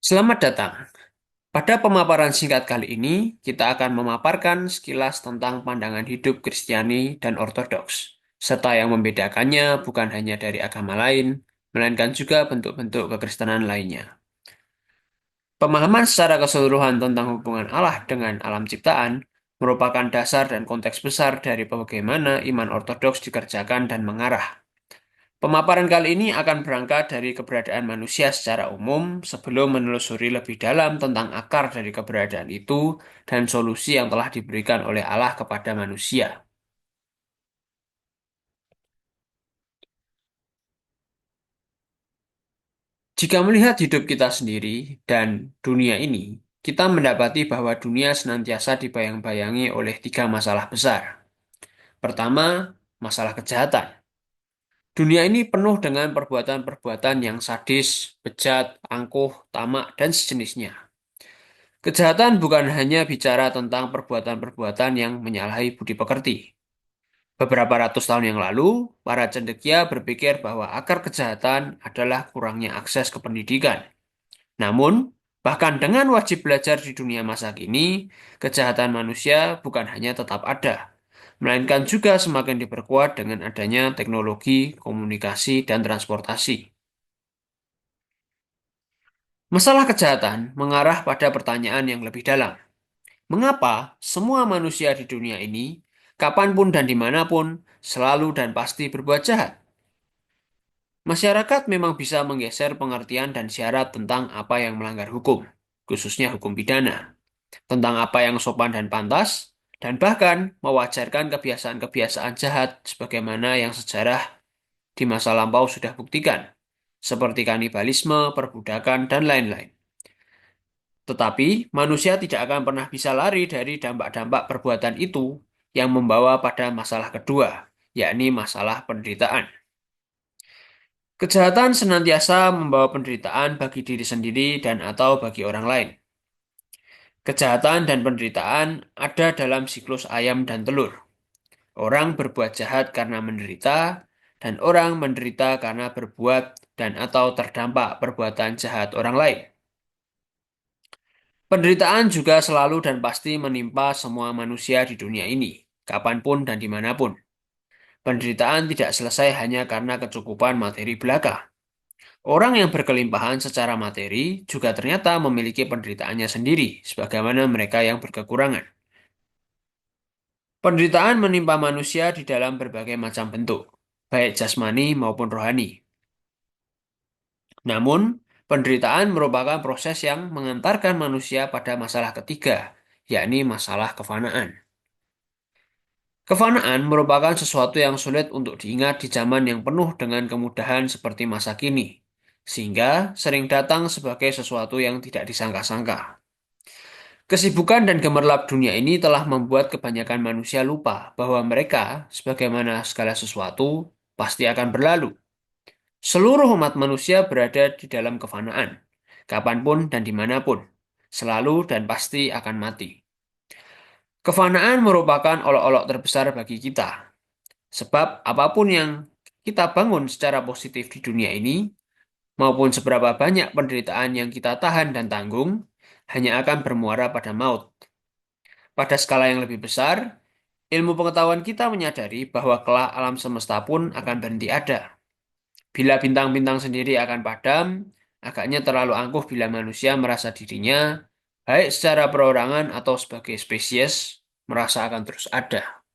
Selamat datang. Pada pemaparan singkat kali ini, kita akan memaparkan sekilas tentang pandangan hidup Kristiani dan Ortodoks, serta yang membedakannya bukan hanya dari agama lain, melainkan juga bentuk-bentuk kekristenan lainnya. Pemahaman secara keseluruhan tentang hubungan Allah dengan alam ciptaan merupakan dasar dan konteks besar dari bagaimana iman Ortodoks dikerjakan dan mengarah. Pemaparan kali ini akan berangkat dari keberadaan manusia secara umum sebelum menelusuri lebih dalam tentang akar dari keberadaan itu dan solusi yang telah diberikan oleh Allah kepada manusia. Jika melihat hidup kita sendiri dan dunia ini, kita mendapati bahwa dunia senantiasa dibayang-bayangi oleh tiga masalah besar. Pertama, masalah kejahatan. Dunia ini penuh dengan perbuatan-perbuatan yang sadis, bejat, angkuh, tamak, dan sejenisnya. Kejahatan bukan hanya bicara tentang perbuatan-perbuatan yang menyalahi budi pekerti. Beberapa ratus tahun yang lalu, para cendekia berpikir bahwa akar kejahatan adalah kurangnya akses ke pendidikan. Namun, bahkan dengan wajib belajar di dunia masa kini, kejahatan manusia bukan hanya tetap ada, melainkan juga semakin diperkuat dengan adanya teknologi, komunikasi, dan transportasi. Masalah kejahatan mengarah pada pertanyaan yang lebih dalam. Mengapa semua manusia di dunia ini, kapanpun dan dimanapun, selalu dan pasti berbuat jahat? Masyarakat memang bisa menggeser pengertian dan syarat tentang apa yang melanggar hukum, khususnya hukum pidana, tentang apa yang sopan dan pantas, dan bahkan mewajarkan kebiasaan-kebiasaan jahat sebagaimana yang sejarah di masa lampau sudah buktikan, seperti kanibalisme, perbudakan, dan lain-lain. Tetapi manusia tidak akan pernah bisa lari dari dampak-dampak perbuatan itu yang membawa pada masalah kedua, yakni masalah penderitaan. Kejahatan senantiasa membawa penderitaan bagi diri sendiri dan atau bagi orang lain. Kejahatan dan penderitaan ada dalam siklus ayam dan telur. Orang berbuat jahat karena menderita, dan orang menderita karena berbuat dan atau terdampak perbuatan jahat orang lain. Penderitaan juga selalu dan pasti menimpa semua manusia di dunia ini, kapanpun dan dimanapun. Penderitaan tidak selesai hanya karena kecukupan materi belaka. Orang yang berkelimpahan secara materi juga ternyata memiliki penderitaannya sendiri, sebagaimana mereka yang berkekurangan. Penderitaan menimpa manusia di dalam berbagai macam bentuk, baik jasmani maupun rohani. Namun, penderitaan merupakan proses yang mengantarkan manusia pada masalah ketiga, yakni masalah kefanaan. Kefanaan merupakan sesuatu yang sulit untuk diingat di zaman yang penuh dengan kemudahan seperti masa kini, sehingga sering datang sebagai sesuatu yang tidak disangka-sangka. Kesibukan dan gemerlap dunia ini telah membuat kebanyakan manusia lupa bahwa mereka, sebagaimana segala sesuatu, pasti akan berlalu. Seluruh umat manusia berada di dalam kefanaan, kapanpun dan dimanapun, selalu dan pasti akan mati. Kefanaan merupakan olok-olok terbesar bagi kita. Sebab apapun yang kita bangun secara positif di dunia ini, maupun seberapa banyak penderitaan yang kita tahan dan tanggung, hanya akan bermuara pada maut. Pada skala yang lebih besar, ilmu pengetahuan kita menyadari bahwa kelak alam semesta pun akan berhenti ada. Bila bintang-bintang sendiri akan padam, agaknya terlalu angkuh bila manusia merasa dirinya, baik secara perorangan atau sebagai spesies, merasa akan terus ada.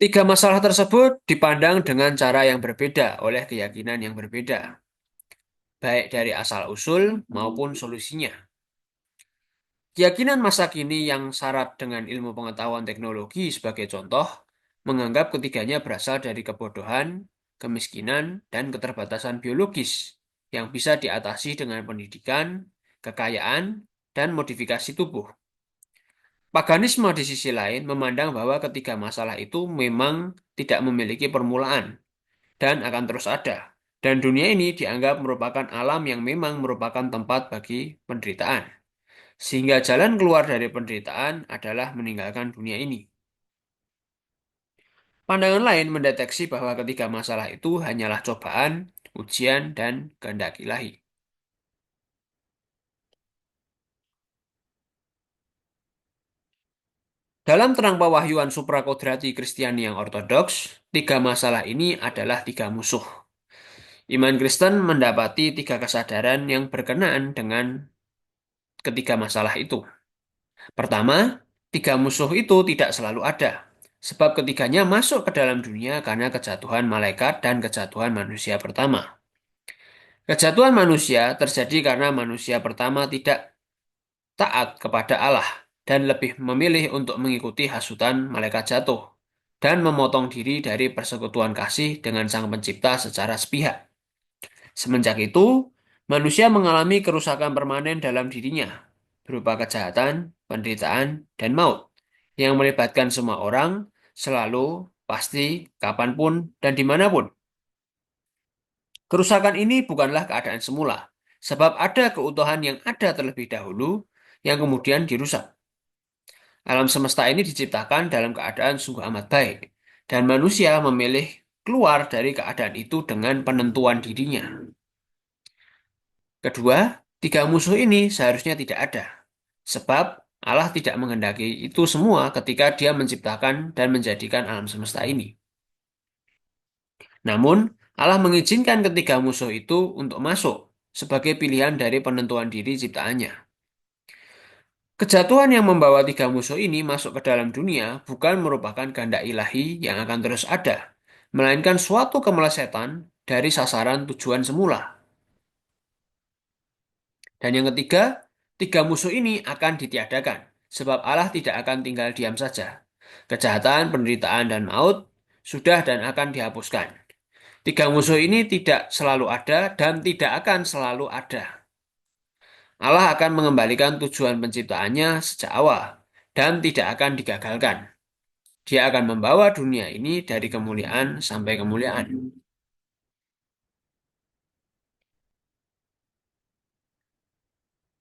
Tiga masalah tersebut dipandang dengan cara yang berbeda oleh keyakinan yang berbeda, baik dari asal-usul maupun solusinya. Keyakinan masa kini yang syarat dengan ilmu pengetahuan teknologi sebagai contoh, menganggap ketiganya berasal dari kebodohan, kemiskinan, dan keterbatasan biologis yang bisa diatasi dengan pendidikan, kekayaan, dan modifikasi tubuh. Paganisme di sisi lain memandang bahwa ketiga masalah itu memang tidak memiliki permulaan dan akan terus ada. Dan dunia ini dianggap merupakan alam yang memang merupakan tempat bagi penderitaan. Sehingga jalan keluar dari penderitaan adalah meninggalkan dunia ini. Pandangan lain mendeteksi bahwa ketiga masalah itu hanyalah cobaan, ujian, dan kehendak ilahi. Dalam terang pewahyuan suprakodrati Kristiani yang ortodoks, tiga masalah ini adalah tiga musuh. Iman Kristen mendapati tiga kesadaran yang berkenaan dengan ketiga masalah itu. Pertama, tiga musuh itu tidak selalu ada, sebab ketiganya masuk ke dalam dunia karena kejatuhan malaikat dan kejatuhan manusia pertama. Kejatuhan manusia terjadi karena manusia pertama tidak taat kepada Allah dan lebih memilih untuk mengikuti hasutan malaikat jatuh dan memotong diri dari persekutuan kasih dengan Sang Pencipta secara sepihak. Semenjak itu, manusia mengalami kerusakan permanen dalam dirinya, berupa kejahatan, penderitaan, dan maut, yang melibatkan semua orang, selalu, pasti, kapanpun, dan dimanapun. Kerusakan ini bukanlah keadaan semula, sebab ada keutuhan yang ada terlebih dahulu, yang kemudian dirusak. Alam semesta ini diciptakan dalam keadaan sungguh amat baik, dan manusia memilih keluar dari keadaan itu dengan penentuan dirinya. Kedua, tiga musuh ini seharusnya tidak ada. Sebab Allah tidak menghendaki itu semua ketika Dia menciptakan dan menjadikan alam semesta ini. Namun, Allah mengizinkan ketiga musuh itu untuk masuk sebagai pilihan dari penentuan diri ciptaannya. Kejatuhan yang membawa tiga musuh ini masuk ke dalam dunia bukan merupakan kehendak ilahi yang akan terus ada, melainkan suatu kemelesetan dari sasaran tujuan semula. Dan yang ketiga, tiga musuh ini akan ditiadakan, sebab Allah tidak akan tinggal diam saja. Kejahatan, penderitaan, dan maut sudah dan akan dihapuskan. Tiga musuh ini tidak selalu ada dan tidak akan selalu ada. Allah akan mengembalikan tujuan penciptaannya sejak awal dan tidak akan digagalkan. Dia akan membawa dunia ini dari kemuliaan sampai kemuliaan.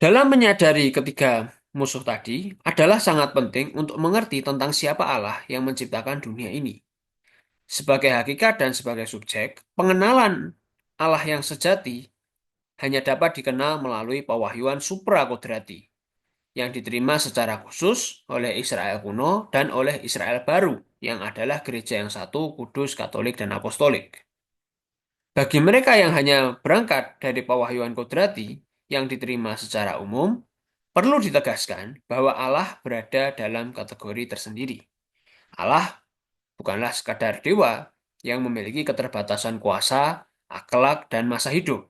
Dalam menyadari ketiga musuh tadi adalah sangat penting untuk mengerti tentang siapa Allah yang menciptakan dunia ini. Sebagai hakikat dan sebagai subjek, pengenalan Allah yang sejati hanya dapat dikenal melalui pewahyuan suprakodrati yang diterima secara khusus oleh Israel kuno dan oleh Israel baru yang adalah gereja yang satu, kudus, katolik, dan apostolik. Bagi mereka yang hanya berangkat dari pewahyuan kodrati yang diterima secara umum, perlu ditegaskan bahwa Allah berada dalam kategori tersendiri. Allah bukanlah sekadar dewa yang memiliki keterbatasan kuasa, akhlak, dan masa hidup.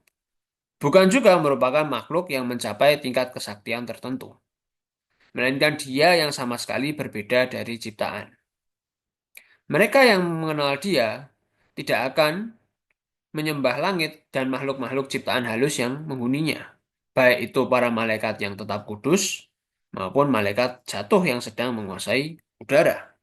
Bukan juga merupakan makhluk yang mencapai tingkat kesaktian tertentu. Melainkan dia yang sama sekali berbeda dari ciptaan. Mereka yang mengenal dia tidak akan menyembah langit dan makhluk-makhluk ciptaan halus yang menghuninya. Baik itu para malaikat yang tetap kudus maupun malaikat jatuh yang sedang menguasai udara.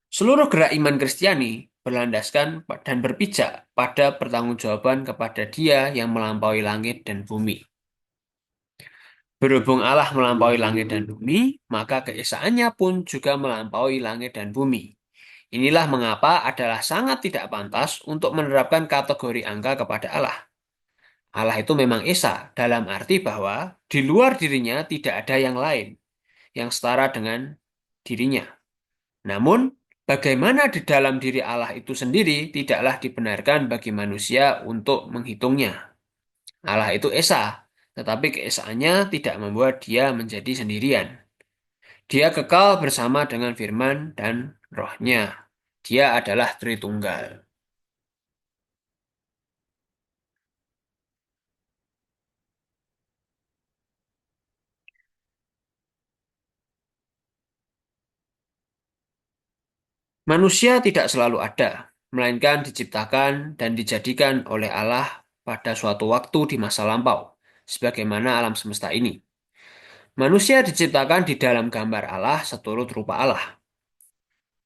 Seluruh gerak iman Kristiani berlandaskan dan berpijak pada pertanggungjawaban kepada Dia yang melampaui langit dan bumi. Berhubung Allah melampaui langit dan bumi, maka keesaannya pun juga melampaui langit dan bumi. Inilah mengapa adalah sangat tidak pantas untuk menerapkan kategori angka kepada Allah. Allah itu memang esa, dalam arti bahwa di luar dirinya tidak ada yang lain yang setara dengan dirinya. Namun, bagaimana di dalam diri Allah itu sendiri tidaklah dibenarkan bagi manusia untuk menghitungnya. Allah itu esa, tetapi keesaannya tidak membuat dia menjadi sendirian. Dia kekal bersama dengan firman dan rohnya. Dia adalah Tritunggal. Manusia tidak selalu ada, melainkan diciptakan dan dijadikan oleh Allah pada suatu waktu di masa lampau, sebagaimana alam semesta ini. Manusia diciptakan di dalam gambar Allah seturut rupa Allah.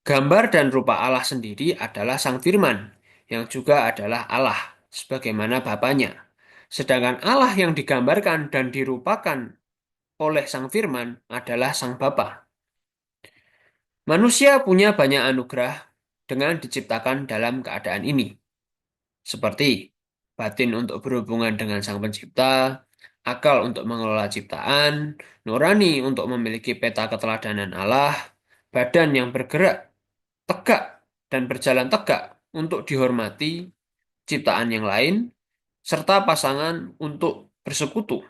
Gambar dan rupa Allah sendiri adalah Sang Firman, yang juga adalah Allah, sebagaimana Bapanya. Sedangkan Allah yang digambarkan dan dirupakan oleh Sang Firman adalah Sang Bapa. Manusia punya banyak anugerah dengan diciptakan dalam keadaan ini, seperti batin untuk berhubungan dengan Sang Pencipta, akal untuk mengelola ciptaan, nurani untuk memiliki peta keteladanan Allah, badan yang bergerak tegak dan berjalan tegak untuk dihormati ciptaan yang lain, serta pasangan untuk bersekutu.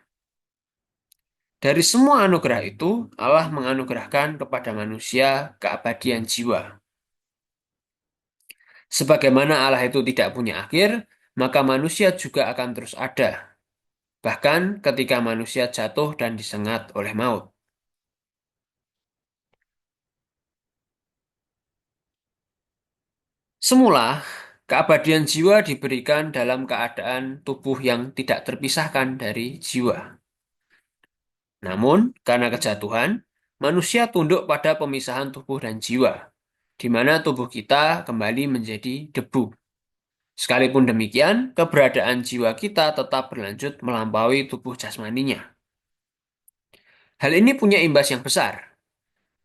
Dari semua anugerah itu, Allah menganugerahkan kepada manusia keabadian jiwa. Sebagaimana Allah itu tidak punya akhir, maka manusia juga akan terus ada, bahkan ketika manusia jatuh dan disengat oleh maut. Semula, keabadian jiwa diberikan dalam keadaan tubuh yang tidak terpisahkan dari jiwa. Namun, karena kejatuhan, manusia tunduk pada pemisahan tubuh dan jiwa, di mana tubuh kita kembali menjadi debu. Sekalipun demikian, keberadaan jiwa kita tetap berlanjut melampaui tubuh jasmaninya. Hal ini punya imbas yang besar.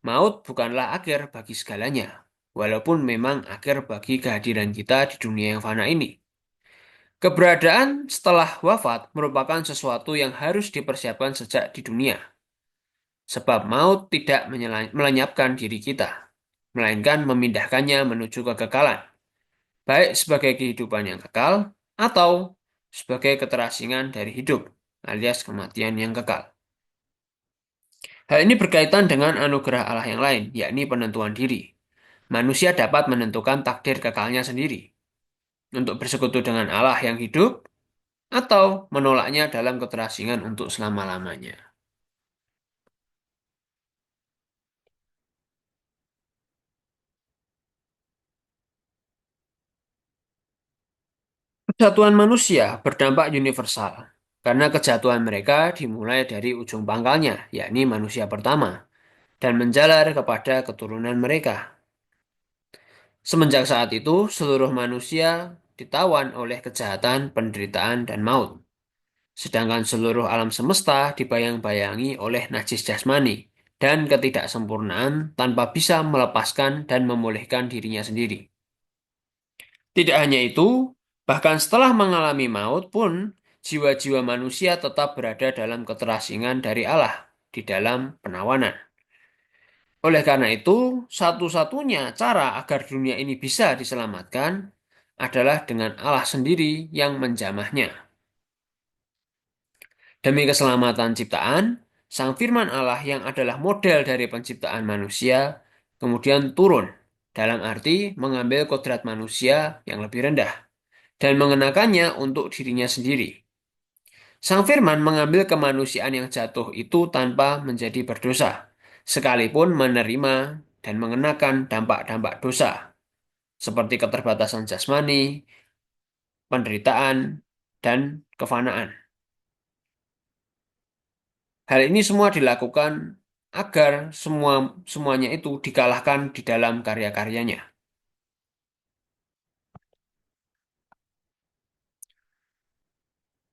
Maut bukanlah akhir bagi segalanya, walaupun memang akhir bagi kehadiran kita di dunia yang fana ini. Keberadaan setelah wafat merupakan sesuatu yang harus dipersiapkan sejak di dunia, sebab maut tidak melenyapkan diri kita, melainkan memindahkannya menuju kekekalan, baik sebagai kehidupan yang kekal atau sebagai keterasingan dari hidup, alias kematian yang kekal. Hal ini berkaitan dengan anugerah Allah yang lain, yakni penentuan diri. Manusia dapat menentukan takdir kekalnya sendiri untuk bersekutu dengan Allah yang hidup atau menolaknya dalam keterasingan untuk selama-lamanya. Kesatuan manusia berdampak universal karena kejatuhan mereka dimulai dari ujung pangkalnya, yakni manusia pertama, dan menjalar kepada keturunan mereka. Semenjak saat itu, seluruh manusia ditawan oleh kejahatan, penderitaan, dan maut. Sedangkan seluruh alam semesta dibayang-bayangi oleh najis jasmani dan ketidaksempurnaan tanpa bisa melepaskan dan memulihkan dirinya sendiri. Tidak hanya itu, bahkan setelah mengalami maut pun, jiwa-jiwa manusia tetap berada dalam keterasingan dari Allah di dalam penawanan. Oleh karena itu, satu-satunya cara agar dunia ini bisa diselamatkan adalah dengan Allah sendiri yang menjamahnya. Demi keselamatan ciptaan, Sang Firman Allah yang adalah model dari penciptaan manusia kemudian turun, dalam arti mengambil kodrat manusia yang lebih rendah dan mengenakannya untuk dirinya sendiri. Sang Firman mengambil kemanusiaan yang jatuh itu tanpa menjadi berdosa, sekalipun menerima dan mengenakan dampak-dampak dosa, seperti keterbatasan jasmani, penderitaan, dan kefanaan. Hal ini semua dilakukan agar semuanya itu dikalahkan di dalam karya-karyanya.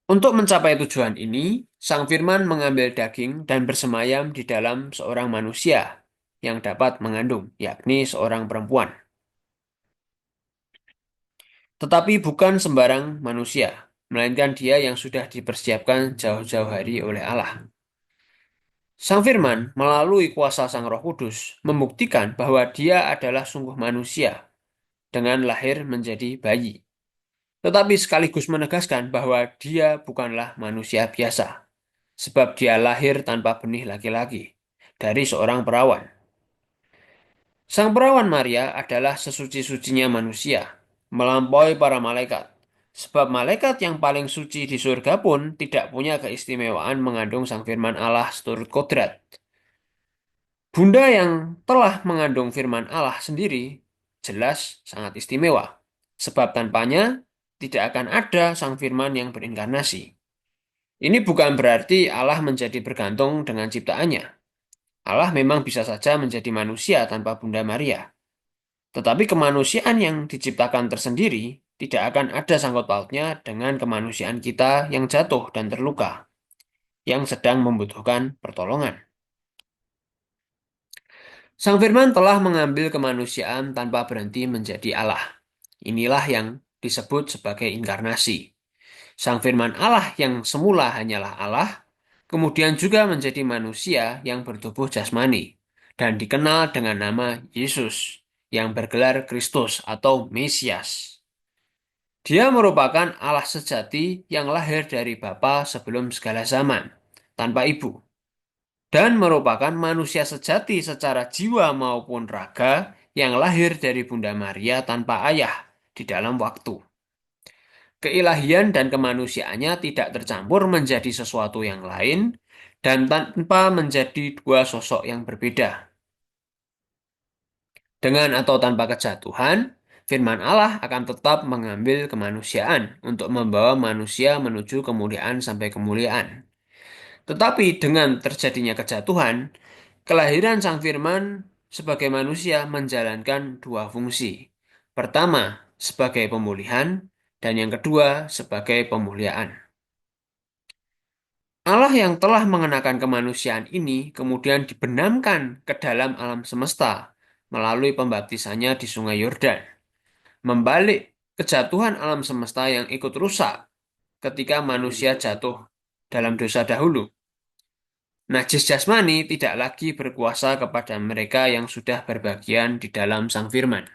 Untuk mencapai tujuan ini, Sang Firman mengambil daging dan bersemayam di dalam seorang manusia yang dapat mengandung, yakni seorang perempuan. Tetapi bukan sembarang manusia, melainkan dia yang sudah dipersiapkan jauh-jauh hari oleh Allah. Sang Firman, melalui kuasa Sang Roh Kudus, membuktikan bahwa dia adalah sungguh manusia dengan lahir menjadi bayi. Tetapi sekaligus menegaskan bahwa dia bukanlah manusia biasa, sebab dia lahir tanpa benih laki-laki dari seorang perawan. Sang perawan Maria adalah sesuci-sucinya manusia, melampaui para malaikat. Sebab malaikat yang paling suci di surga pun tidak punya keistimewaan mengandung Sang Firman Allah seturut kodrat. Bunda yang telah mengandung firman Allah sendiri jelas sangat istimewa, sebab tanpanya tidak akan ada sang firman yang berinkarnasi. Ini bukan berarti Allah menjadi bergantung dengan ciptaannya. Allah memang bisa saja menjadi manusia tanpa Bunda Maria. Tetapi kemanusiaan yang diciptakan tersendiri tidak akan ada sangkut pautnya dengan kemanusiaan kita yang jatuh dan terluka, yang sedang membutuhkan pertolongan. Sang Firman telah mengambil kemanusiaan tanpa berhenti menjadi Allah. Inilah yang disebut sebagai inkarnasi. Sang Firman Allah yang semula hanyalah Allah, kemudian juga menjadi manusia yang bertubuh jasmani dan dikenal dengan nama Yesus yang bergelar Kristus atau Mesias. Dia merupakan Allah sejati yang lahir dari Bapa sebelum segala zaman, tanpa ibu, dan merupakan manusia sejati secara jiwa maupun raga yang lahir dari Bunda Maria tanpa ayah di dalam waktu. Keilahian dan kemanusiaannya tidak tercampur menjadi sesuatu yang lain dan tanpa menjadi dua sosok yang berbeda. Dengan atau tanpa kejatuhan, firman Allah akan tetap mengambil kemanusiaan untuk membawa manusia menuju kemuliaan sampai kemuliaan. Tetapi dengan terjadinya kejatuhan, kelahiran Sang Firman sebagai manusia menjalankan dua fungsi. Pertama, sebagai pemulihan, dan yang kedua, sebagai pemuliaan. Allah yang telah mengenakan kemanusiaan ini kemudian dibenamkan ke dalam alam semesta melalui pembaptisannya di Sungai Yordan. Membalik kejatuhan alam semesta yang ikut rusak ketika manusia jatuh dalam dosa dahulu. Najis jasmani tidak lagi berkuasa kepada mereka yang sudah berbagian di dalam Sang Firman.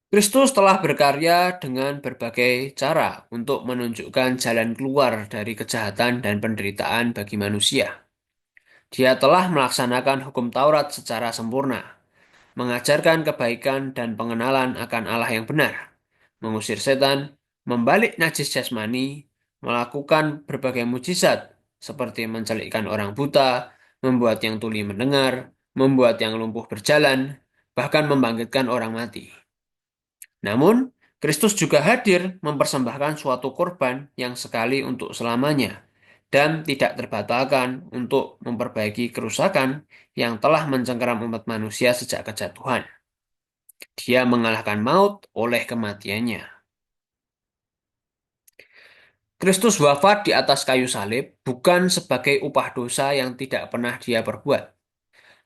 Kristus telah berkarya dengan berbagai cara untuk menunjukkan jalan keluar dari kejahatan dan penderitaan bagi manusia. Dia telah melaksanakan hukum Taurat secara sempurna, mengajarkan kebaikan dan pengenalan akan Allah yang benar, mengusir setan, membalik najis jasmani, melakukan berbagai mujizat seperti mencelikkan orang buta, membuat yang tuli mendengar, membuat yang lumpuh berjalan, bahkan membangkitkan orang mati. Namun, Kristus juga hadir mempersembahkan suatu korban yang sekali untuk selamanya dan tidak terbatalkan untuk memperbaiki kerusakan yang telah mencengkeram umat manusia sejak kejatuhan. Dia mengalahkan maut oleh kematiannya. Kristus wafat di atas kayu salib bukan sebagai upah dosa yang tidak pernah dia perbuat,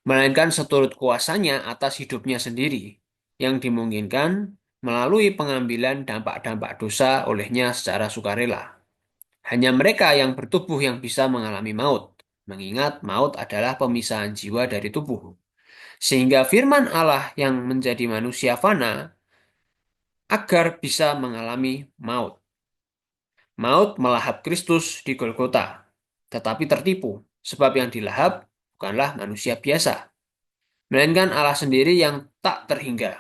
melainkan seturut kuasanya atas hidupnya sendiri, yang dimungkinkan melalui pengambilan dampak-dampak dosa olehnya secara sukarela. Hanya mereka yang bertubuh yang bisa mengalami maut, mengingat maut adalah pemisahan jiwa dari tubuh. Sehingga firman Allah yang menjadi manusia fana agar bisa mengalami maut. Maut melahap Kristus di Golgota, tetapi tertipu, sebab yang dilahap bukanlah manusia biasa, melainkan Allah sendiri yang tak terhingga.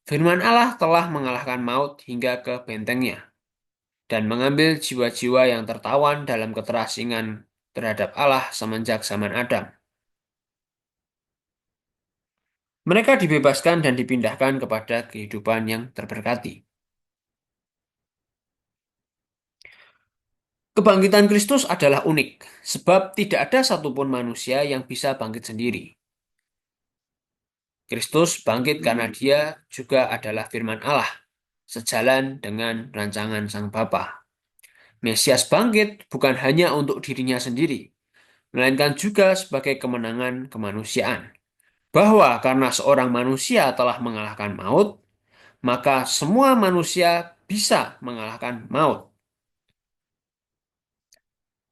Firman Allah telah mengalahkan maut hingga ke bentengnya, dan mengambil jiwa-jiwa yang tertawan dalam keterasingan terhadap Allah semenjak zaman Adam. Mereka dibebaskan dan dipindahkan kepada kehidupan yang terberkati. Kebangkitan Kristus adalah unik, sebab tidak ada satupun manusia yang bisa bangkit sendiri. Kristus bangkit karena dia juga adalah firman Allah, sejalan dengan rancangan Sang Bapa. Mesias bangkit bukan hanya untuk dirinya sendiri, melainkan juga sebagai kemenangan kemanusiaan. Bahwa karena seorang manusia telah mengalahkan maut, maka semua manusia bisa mengalahkan maut.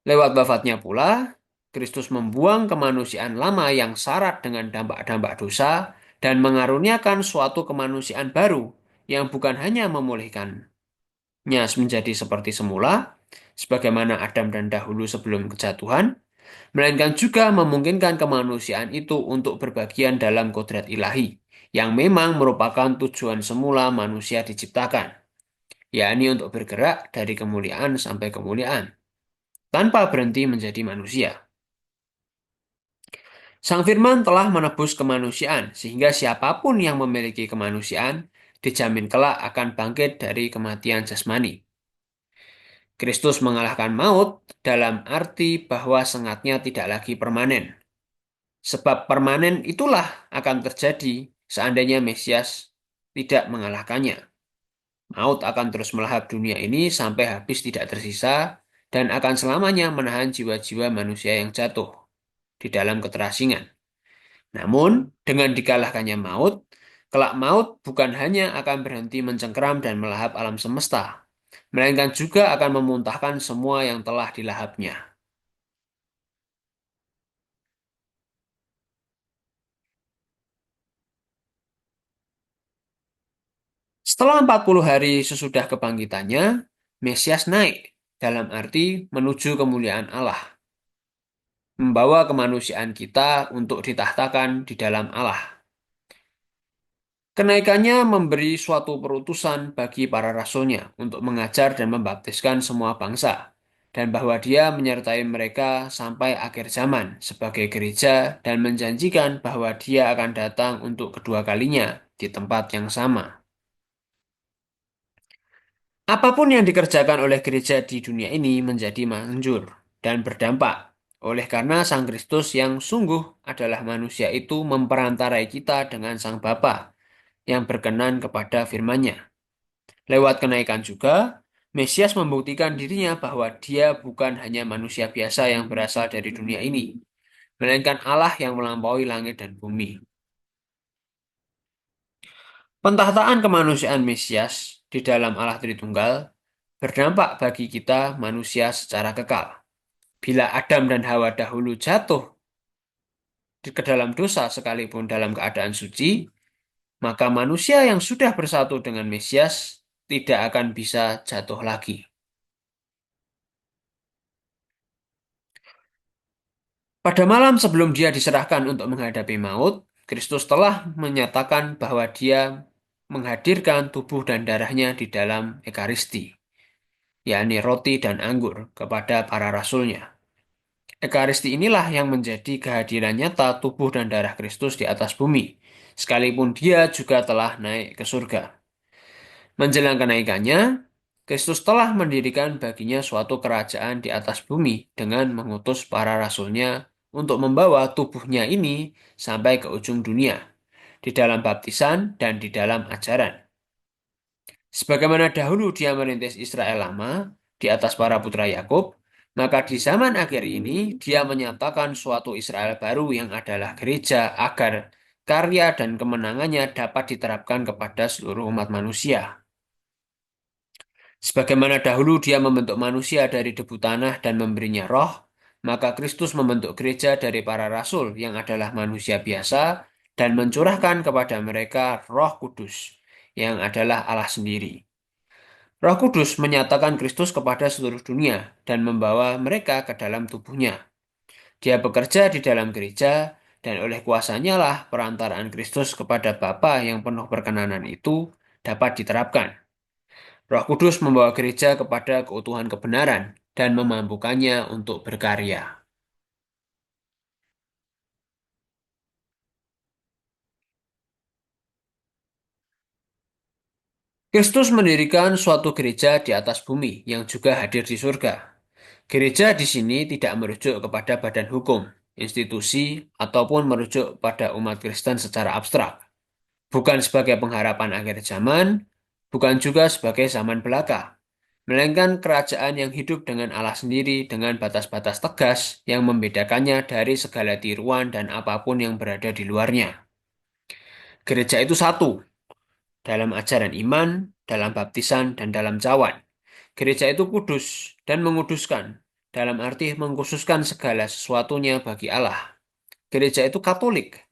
Lewat wafatnya pula, Kristus membuang kemanusiaan lama yang syarat dengan dampak-dampak dosa dan mengaruniakan suatu kemanusiaan baru yang bukan hanya memulihkannya menjadi seperti semula, sebagaimana Adam dan dahulu sebelum kejatuhan, melainkan juga memungkinkan kemanusiaan itu untuk berbagian dalam kodrat ilahi, yang memang merupakan tujuan semula manusia diciptakan, yakni untuk bergerak dari kemuliaan sampai kemuliaan, tanpa berhenti menjadi manusia. Sang Firman telah menebus kemanusiaan, sehingga siapapun yang memiliki kemanusiaan dijamin kelak akan bangkit dari kematian jasmani. Kristus mengalahkan maut dalam arti bahwa sengatnya tidak lagi permanen. Sebab permanen itulah akan terjadi seandainya Mesias tidak mengalahkannya. Maut akan terus melahap dunia ini sampai habis tidak tersisa dan akan selamanya menahan jiwa-jiwa manusia yang jatuh di dalam keterasingan. Namun, dengan dikalahkannya maut, kelak maut bukan hanya akan berhenti mencengkeram dan melahap alam semesta, melainkan juga akan memuntahkan semua yang telah dilahapnya. Setelah 40 hari sesudah kebangkitannya, Mesias naik, dalam arti menuju kemuliaan Allah, membawa kemanusiaan kita untuk ditahtakan di dalam Allah. Kenaikannya memberi suatu perutusan bagi para rasulnya untuk mengajar dan membaptiskan semua bangsa, dan bahwa dia menyertai mereka sampai akhir zaman sebagai gereja dan menjanjikan bahwa dia akan datang untuk kedua kalinya di tempat yang sama. Apapun yang dikerjakan oleh gereja di dunia ini menjadi manjur dan berdampak. Oleh karena Sang Kristus yang sungguh adalah manusia itu memperantarai kita dengan Sang Bapa yang berkenan kepada firman-Nya. Lewat kenaikan juga, Mesias membuktikan dirinya bahwa dia bukan hanya manusia biasa yang berasal dari dunia ini, melainkan Allah yang melampaui langit dan bumi. Pentahtaan kemanusiaan Mesias di dalam Allah Tritunggal berdampak bagi kita manusia secara kekal. Bila Adam dan Hawa dahulu jatuh ke dalam dosa sekalipun dalam keadaan suci, maka manusia yang sudah bersatu dengan Mesias tidak akan bisa jatuh lagi. Pada malam sebelum dia diserahkan untuk menghadapi maut, Kristus telah menyatakan bahwa dia menghadirkan tubuh dan darahnya di dalam Ekaristi, yakni roti dan anggur, kepada para rasulnya. Ekaristi inilah yang menjadi kehadiran nyata tubuh dan darah Kristus di atas bumi, sekalipun dia juga telah naik ke surga. Menjelang kenaikannya, Kristus telah mendirikan baginya suatu kerajaan di atas bumi dengan mengutus para rasulnya untuk membawa tubuhnya ini sampai ke ujung dunia, di dalam baptisan dan di dalam ajaran. Sebagaimana dahulu dia merintis Israel lama di atas para putra Yakub, maka di zaman akhir ini dia menyatakan suatu Israel baru yang adalah gereja agar karya dan kemenangannya dapat diterapkan kepada seluruh umat manusia. Sebagaimana dahulu dia membentuk manusia dari debu tanah dan memberinya roh, maka Kristus membentuk gereja dari para rasul yang adalah manusia biasa dan mencurahkan kepada mereka Roh Kudus, yang adalah Allah sendiri. Roh Kudus menyatakan Kristus kepada seluruh dunia dan membawa mereka ke dalam tubuhnya. Dia bekerja di dalam gereja dan oleh kuasanya lah perantaraan Kristus kepada Bapa yang penuh perkenanan itu dapat diterapkan. Roh Kudus membawa gereja kepada keutuhan kebenaran dan memampukannya untuk berkarya. Kristus mendirikan suatu gereja di atas bumi yang juga hadir di surga. Gereja di sini tidak merujuk kepada badan hukum, institusi, ataupun merujuk pada umat Kristen secara abstrak. Bukan sebagai pengharapan akhir zaman, bukan juga sebagai zaman belaka, melainkan kerajaan yang hidup dengan Allah sendiri dengan batas-batas tegas yang membedakannya dari segala tiruan dan apapun yang berada di luarnya. Gereja itu satu, dalam ajaran iman, dalam baptisan, dan dalam cawan. Gereja itu kudus dan menguduskan, dalam arti mengkhususkan segala sesuatunya bagi Allah. Gereja itu Katolik,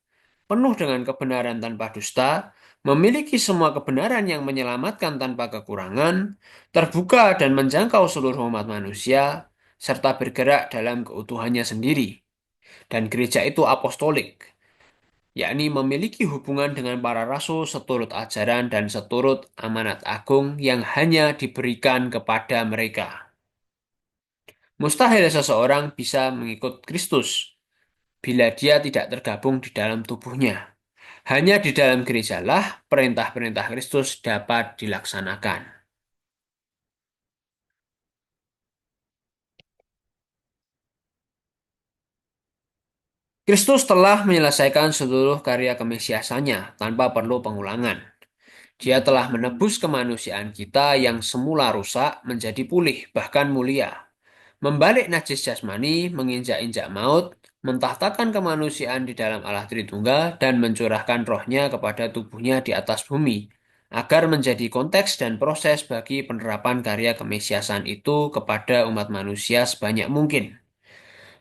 penuh dengan kebenaran tanpa dusta, memiliki semua kebenaran yang menyelamatkan tanpa kekurangan, terbuka dan menjangkau seluruh umat manusia, serta bergerak dalam keutuhannya sendiri. Dan gereja itu apostolik, yakni memiliki hubungan dengan para rasul seturut ajaran dan seturut amanat agung yang hanya diberikan kepada mereka. Mustahil seseorang bisa mengikut Kristus bila dia tidak tergabung di dalam tubuhnya. Hanya di dalam gerejalah perintah-perintah Kristus dapat dilaksanakan. Kristus telah menyelesaikan seluruh karya kemesiasannya tanpa perlu pengulangan. Dia telah menebus kemanusiaan kita yang semula rusak menjadi pulih, bahkan mulia. Membalik najis jasmani, menginjak-injak maut, mentahtakan kemanusiaan di dalam Allah Tritunggal, dan mencurahkan rohnya kepada tubuhnya di atas bumi, agar menjadi konteks dan proses bagi penerapan karya kemesiasan itu kepada umat manusia sebanyak mungkin.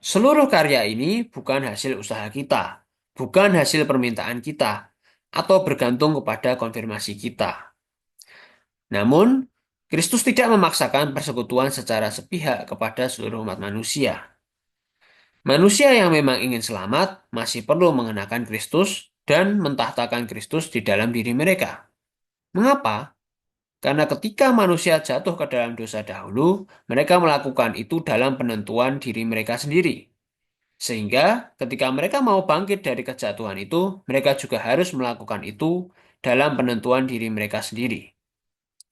Seluruh karya ini bukan hasil usaha kita, bukan hasil permintaan kita, atau bergantung kepada konfirmasi kita. Namun, Kristus tidak memaksakan persekutuan secara sepihak kepada seluruh umat manusia. Manusia yang memang ingin selamat masih perlu mengenakan Kristus dan mentahtakan Kristus di dalam diri mereka. Mengapa? Karena ketika manusia jatuh ke dalam dosa dahulu, mereka melakukan itu dalam penentuan diri mereka sendiri. Sehingga ketika mereka mau bangkit dari kejatuhan itu, mereka juga harus melakukan itu dalam penentuan diri mereka sendiri.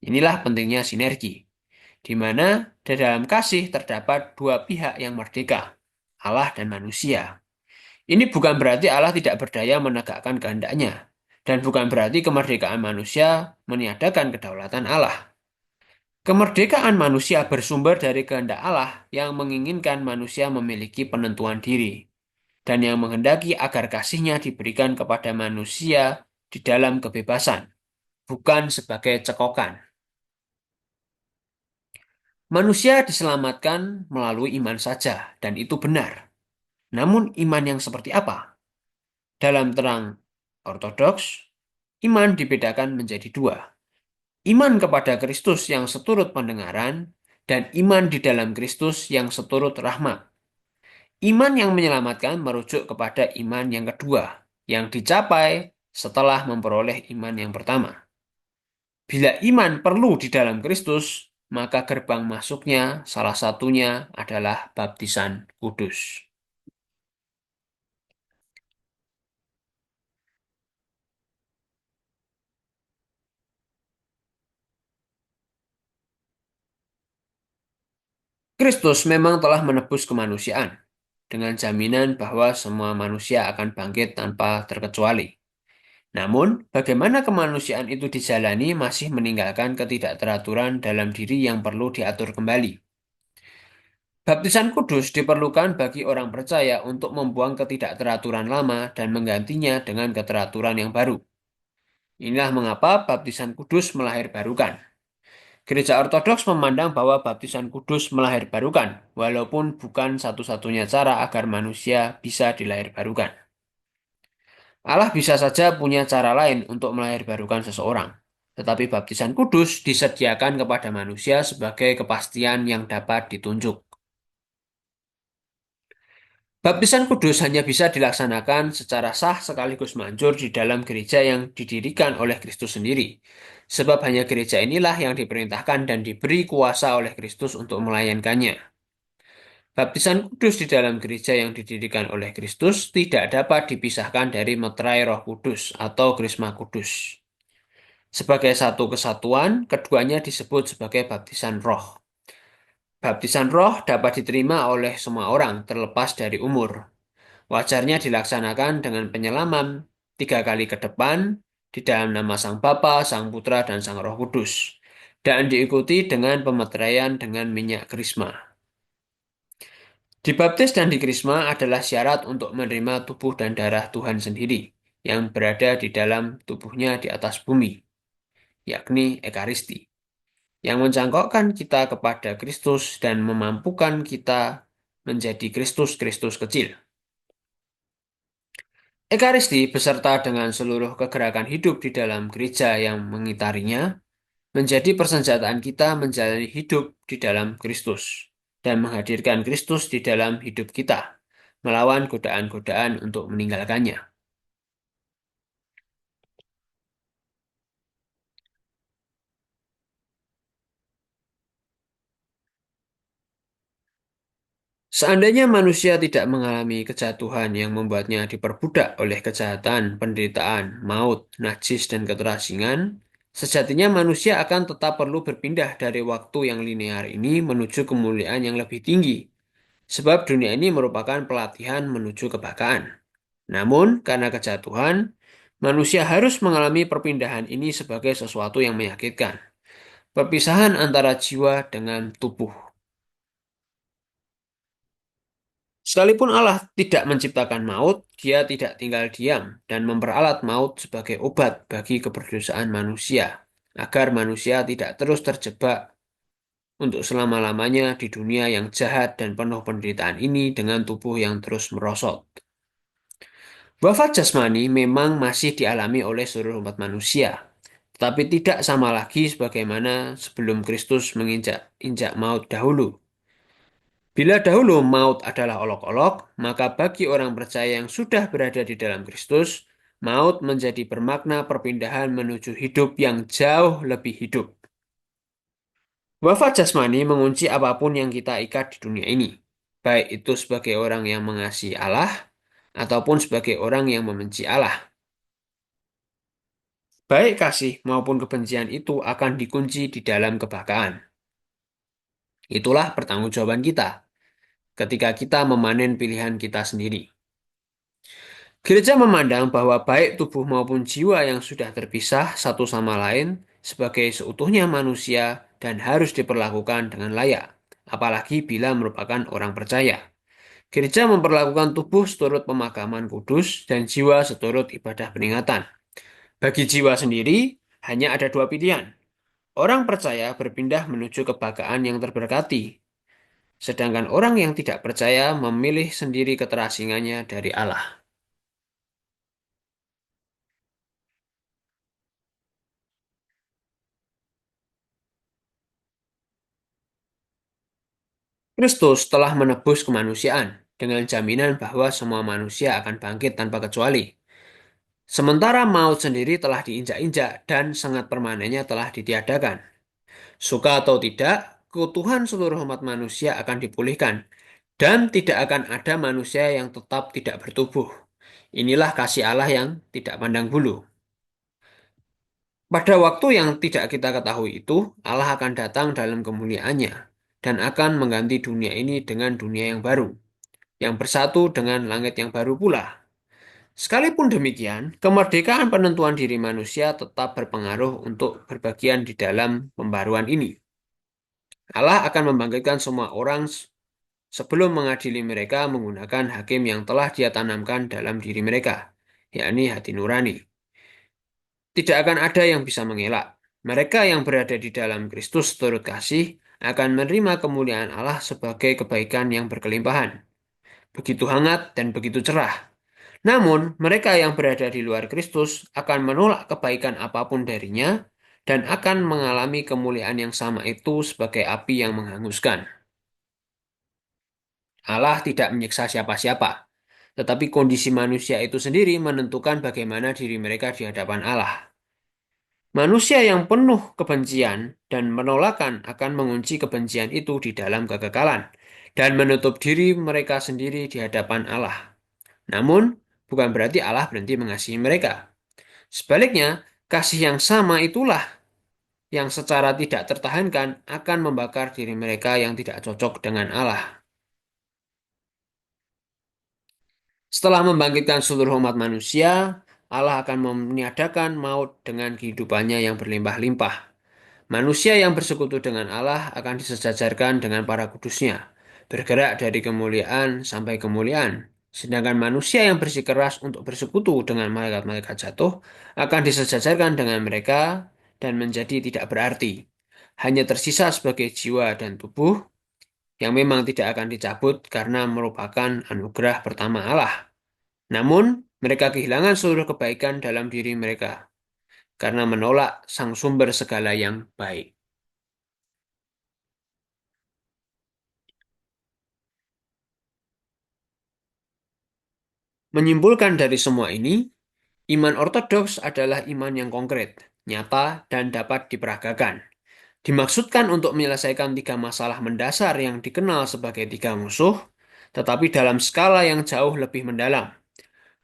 Inilah pentingnya sinergi, di mana di dalam kasih terdapat dua pihak yang merdeka, Allah dan manusia. Ini bukan berarti Allah tidak berdaya menegakkan kehendaknya, dan bukan berarti kemerdekaan manusia meniadakan kedaulatan Allah. Kemerdekaan manusia bersumber dari kehendak Allah yang menginginkan manusia memiliki penentuan diri, dan yang menghendaki agar kasihnya diberikan kepada manusia di dalam kebebasan, bukan sebagai cekokan. Manusia diselamatkan melalui iman saja, dan itu benar. Namun iman yang seperti apa? Dalam terang ortodoks, iman dibedakan menjadi dua. Iman kepada Kristus yang seturut pendengaran, dan iman di dalam Kristus yang seturut rahmat. Iman yang menyelamatkan merujuk kepada iman yang kedua, yang dicapai setelah memperoleh iman yang pertama. Bila iman perlu di dalam Kristus, maka gerbang masuknya salah satunya adalah baptisan kudus. Kristus memang telah menebus kemanusiaan, dengan jaminan bahwa semua manusia akan bangkit tanpa terkecuali. Namun, bagaimana kemanusiaan itu dijalani masih meninggalkan ketidakteraturan dalam diri yang perlu diatur kembali. Baptisan kudus diperlukan bagi orang percaya untuk membuang ketidakteraturan lama dan menggantinya dengan keteraturan yang baru. Inilah mengapa baptisan kudus melahirbarukan. Gereja Ortodoks memandang bahwa baptisan kudus melahirbarukan, walaupun bukan satu-satunya cara agar manusia bisa dilahirbarukan. Allah bisa saja punya cara lain untuk melahirbarukan seseorang, tetapi baptisan kudus disediakan kepada manusia sebagai kepastian yang dapat ditunjuk. Baptisan kudus hanya bisa dilaksanakan secara sah sekaligus manjur di dalam gereja yang didirikan oleh Kristus sendiri. Sebab hanya gereja inilah yang diperintahkan dan diberi kuasa oleh Kristus untuk melayankannya. Baptisan kudus di dalam gereja yang didirikan oleh Kristus tidak dapat dipisahkan dari meterai Roh Kudus atau Krisma Kudus. Sebagai satu kesatuan, keduanya disebut sebagai baptisan roh. Baptisan roh dapat diterima oleh semua orang terlepas dari umur. Wajarnya dilaksanakan dengan penyelaman 3 kali ke depan di dalam nama Sang Bapa, Sang Putra, dan Sang Roh Kudus, dan diikuti dengan pemeteraian dengan minyak krisma. Dibaptis dan dikrisma adalah syarat untuk menerima tubuh dan darah Tuhan sendiri yang berada di dalam tubuhnya di atas bumi, yakni Ekaristi, yang mencangkokkan kita kepada Kristus dan memampukan kita menjadi Kristus-Kristus kecil. Ekaristi beserta dengan seluruh kegerakan hidup di dalam gereja yang mengitarinya menjadi persenjataan kita menjalani hidup di dalam Kristus dan menghadirkan Kristus di dalam hidup kita, melawan godaan-godaan untuk meninggalkannya. Seandainya manusia tidak mengalami kejatuhan yang membuatnya diperbudak oleh kejahatan, penderitaan, maut, najis, dan keterasingan, sejatinya manusia akan tetap perlu berpindah dari waktu yang linear ini menuju kemuliaan yang lebih tinggi, sebab dunia ini merupakan pelatihan menuju kebakaan. Namun, karena kejatuhan, Manusia harus mengalami perpindahan ini sebagai sesuatu yang menyakitkan. Perpisahan antara jiwa dengan tubuh. Sekalipun Allah tidak menciptakan maut, Dia tidak tinggal diam dan memperalat maut sebagai obat bagi keberdosaan manusia, agar manusia tidak terus terjebak untuk selama-lamanya di dunia yang jahat dan penuh penderitaan ini dengan tubuh yang terus merosot. Wafat jasmani memang masih dialami oleh seluruh umat manusia, tetapi tidak sama lagi sebagaimana sebelum Kristus menginjak maut dahulu. Bila dahulu maut adalah olok-olok, maka bagi orang percaya yang sudah berada di dalam Kristus, maut menjadi bermakna perpindahan menuju hidup yang jauh lebih hidup. Wafat jasmani mengunci apapun yang kita ikat di dunia ini, baik itu sebagai orang yang mengasihi Allah ataupun sebagai orang yang membenci Allah. Baik kasih maupun kebencian itu akan dikunci di dalam kebakaan. Itulah pertanggungjawaban kita ketika kita memanen pilihan kita sendiri. Gereja memandang bahwa baik tubuh maupun jiwa yang sudah terpisah satu sama lain sebagai seutuhnya manusia dan harus diperlakukan dengan layak, apalagi bila merupakan orang percaya. Gereja memperlakukan tubuh seturut pemakaman kudus dan jiwa seturut ibadah peringatan. Bagi jiwa sendiri, hanya ada dua pilihan. Orang percaya berpindah menuju kebagaan yang terberkati, sedangkan orang yang tidak percaya memilih sendiri keterasingannya dari Allah. Kristus telah menebus kemanusiaan dengan jaminan bahwa semua manusia akan bangkit tanpa kecuali. Sementara maut sendiri telah diinjak-injak dan sangat permanennya telah ditiadakan. Suka atau tidak, keutuhan seluruh umat manusia akan dipulihkan dan tidak akan ada manusia yang tetap tidak bertubuh. Inilah kasih Allah yang tidak pandang bulu. Pada waktu yang tidak kita ketahui itu, Allah akan datang dalam kemuliaannya dan akan mengganti dunia ini dengan dunia yang baru, yang bersatu dengan langit yang baru pula. Sekalipun demikian, kemerdekaan penentuan diri manusia tetap berpengaruh untuk berbagian di dalam pembaruan ini. Allah akan membangkitkan semua orang sebelum mengadili mereka menggunakan hakim yang telah Dia tanamkan dalam diri mereka, yakni hati nurani. Tidak akan ada yang bisa mengelak. Mereka yang berada di dalam Kristus turut kasih akan menerima kemuliaan Allah sebagai kebaikan yang berkelimpahan, begitu hangat dan begitu cerah. Namun, mereka yang berada di luar Kristus akan menolak kebaikan apapun darinya dan akan mengalami kemuliaan yang sama itu sebagai api yang menghanguskan. Allah tidak menyiksa siapa-siapa, tetapi kondisi manusia itu sendiri menentukan bagaimana diri mereka di hadapan Allah. Manusia yang penuh kebencian dan penolakan akan mengunci kebencian itu di dalam kekekalan dan menutup diri mereka sendiri di hadapan Allah. Namun, bukan berarti Allah berhenti mengasihi mereka. Sebaliknya, kasih yang sama itulah yang secara tidak tertahankan akan membakar diri mereka yang tidak cocok dengan Allah. Setelah membangkitkan seluruh umat manusia, Allah akan meniadakan maut dengan kehidupannya yang berlimpah-limpah. Manusia yang bersekutu dengan Allah akan disejajarkan dengan para kudusnya, bergerak dari kemuliaan sampai kemuliaan. Sedangkan manusia yang bersikeras untuk bersekutu dengan malaikat-malaikat jatuh akan disejajarkan dengan mereka dan menjadi tidak berarti. Hanya tersisa sebagai jiwa dan tubuh yang memang tidak akan dicabut karena merupakan anugerah pertama Allah. Namun, mereka kehilangan seluruh kebaikan dalam diri mereka karena menolak sang sumber segala yang baik. Menyimpulkan dari semua ini, iman ortodoks adalah iman yang konkret, nyata, dan dapat diperagakan. Dimaksudkan untuk menyelesaikan tiga masalah mendasar yang dikenal sebagai tiga musuh, tetapi dalam skala yang jauh lebih mendalam.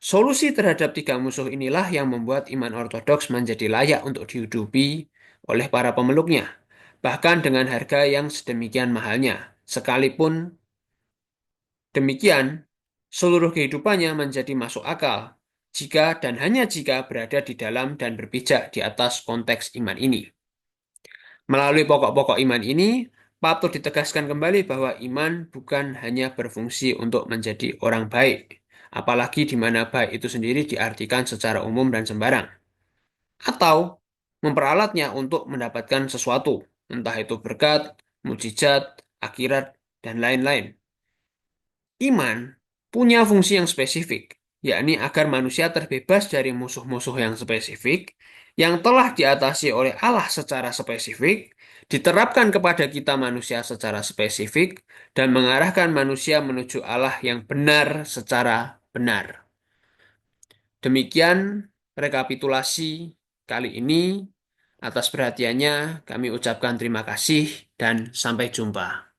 Solusi terhadap tiga musuh inilah yang membuat iman ortodoks menjadi layak untuk dihidupi oleh para pemeluknya, bahkan dengan harga yang sedemikian mahalnya. Sekalipun demikian, seluruh kehidupannya menjadi masuk akal jika dan hanya jika berada di dalam dan berpijak di atas konteks iman ini. Melalui pokok-pokok iman ini, patut ditegaskan kembali bahwa iman bukan hanya berfungsi untuk menjadi orang baik, apalagi di mana baik itu sendiri diartikan secara umum dan sembarang, atau memperalatnya untuk mendapatkan sesuatu, entah itu berkat, mujizat, akhirat, dan lain-lain. Iman punya fungsi yang spesifik, yakni agar manusia terbebas dari musuh-musuh yang spesifik, yang telah diatasi oleh Allah secara spesifik, diterapkan kepada kita manusia secara spesifik, dan mengarahkan manusia menuju Allah yang benar secara benar. Demikian rekapitulasi kali ini. Atas perhatiannya, kami ucapkan terima kasih dan sampai jumpa.